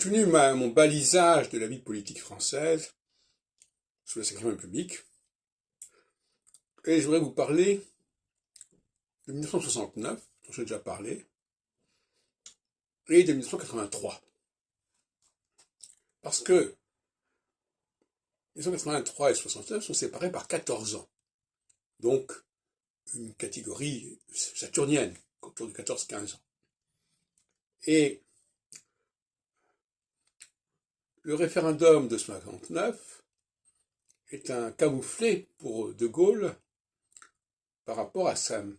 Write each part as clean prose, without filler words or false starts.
continue mon balisage de la vie politique française sous la Cinquième République, et je voudrais vous parler de 1969, dont j'ai déjà parlé, et de 1983. Parce que 1983 et 69 sont séparés par 14 ans. Donc, une catégorie saturnienne, autour de 14-15 ans. Et le référendum de 69 est un camouflet pour De Gaulle par rapport à son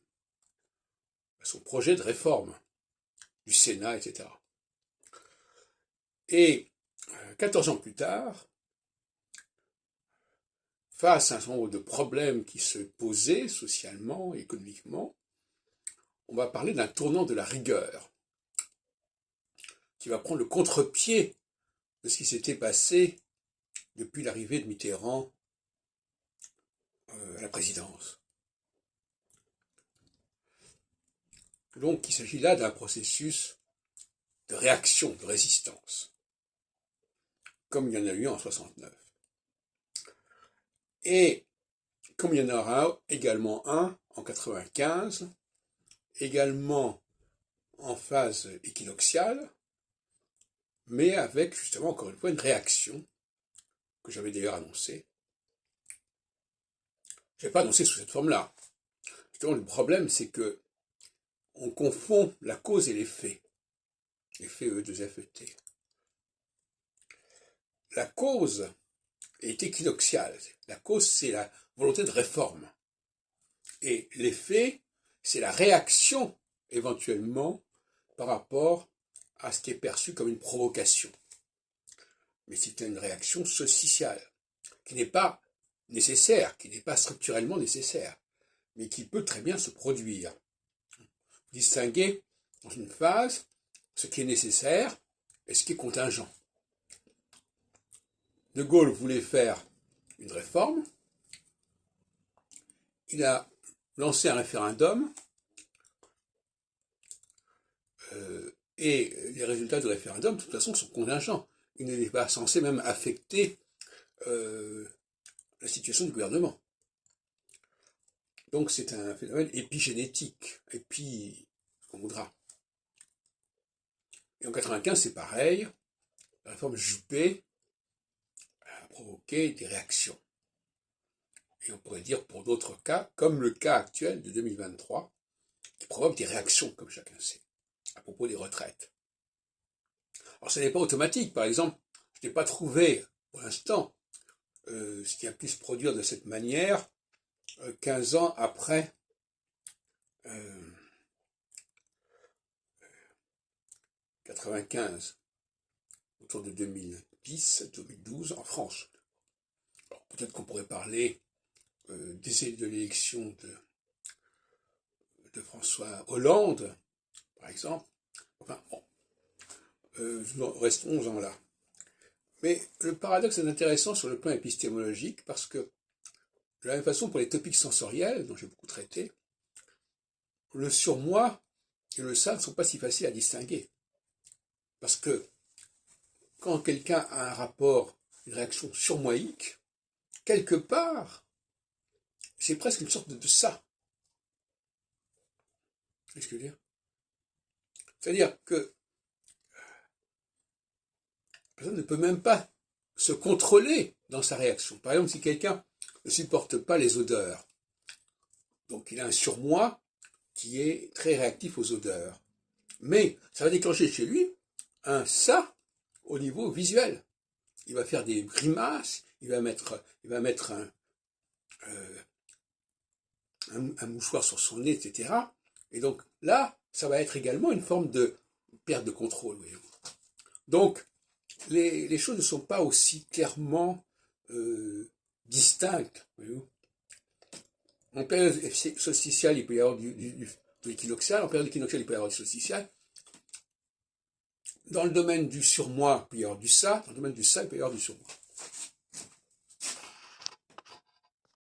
projet de réforme du Sénat, etc. Et 14 ans plus tard, face à un certain nombre de problèmes qui se posaient socialement et économiquement, on va parler d'un tournant de la rigueur qui va prendre le contre-pied de ce qui s'était passé depuis l'arrivée de Mitterrand à la présidence. Donc il s'agit là d'un processus de réaction, de résistance, comme il y en a eu en 69. Et comme il y en aura également un en 95, également en phase équinoxiale, mais avec justement encore une fois une réaction que j'avais d'ailleurs annoncée. Je n'avais pas annoncé sous cette forme-là. Justement, le problème, c'est que on confond la cause et l'effet. L'effet E2FET. La cause est équinoxiale. La cause, c'est la volonté de réforme. Et l'effet, c'est la réaction, éventuellement, par rapport à ce qui est perçu comme une provocation. Mais c'est une réaction sociale, qui n'est pas nécessaire, qui n'est pas structurellement nécessaire, mais qui peut très bien se produire. Distinguer dans une phase ce qui est nécessaire et ce qui est contingent. De Gaulle voulait faire une réforme, il a lancé un référendum, et les résultats du référendum, de toute façon, sont contingents. Il n'est pas censé même affecter la situation du gouvernement. Donc c'est un phénomène épigénétique, on voudra. Et en 95, c'est pareil, la réforme Juppé a provoqué des réactions. Et on pourrait dire pour d'autres cas, comme le cas actuel de 2023, qui provoque des réactions, comme chacun sait, à propos des retraites. Alors ce n'est pas automatique, par exemple, je n'ai pas trouvé, pour l'instant, ce qui a pu se produire de cette manière 15 ans après 95, autour de 2010-2012 en France. Alors peut-être qu'on pourrait parler de l'élection de François Hollande, par exemple. Enfin bon, restons-en là. Mais le paradoxe est intéressant sur le plan épistémologique parce que, de la même façon pour les topiques sensoriels, dont j'ai beaucoup traité, le surmoi et le ça ne sont pas si faciles à distinguer. Parce que quand quelqu'un a un rapport, une réaction surmoïque, quelque part, c'est presque une sorte de ça. Qu'est-ce que je veux dire? C'est-à-dire que la personne ne peut même pas se contrôler dans sa réaction. Par exemple, si quelqu'un ne supporte pas les odeurs, donc il a un surmoi qui est très réactif aux odeurs. Mais ça va déclencher chez lui un ça au niveau visuel. Il va faire des grimaces, il va mettre un mouchoir sur son nez, etc. Et donc là, ça va être également une forme de perte de contrôle. Voyez-vous. Donc, les choses ne sont pas aussi clairement distinctes. Voyez-vous. En période solsticiale, il peut y avoir de l'équinoxial. En période équinoxiale, il peut y avoir du solsticial. Dans le domaine du surmoi, il peut y avoir du ça. Dans le domaine du ça, il peut y avoir du surmoi.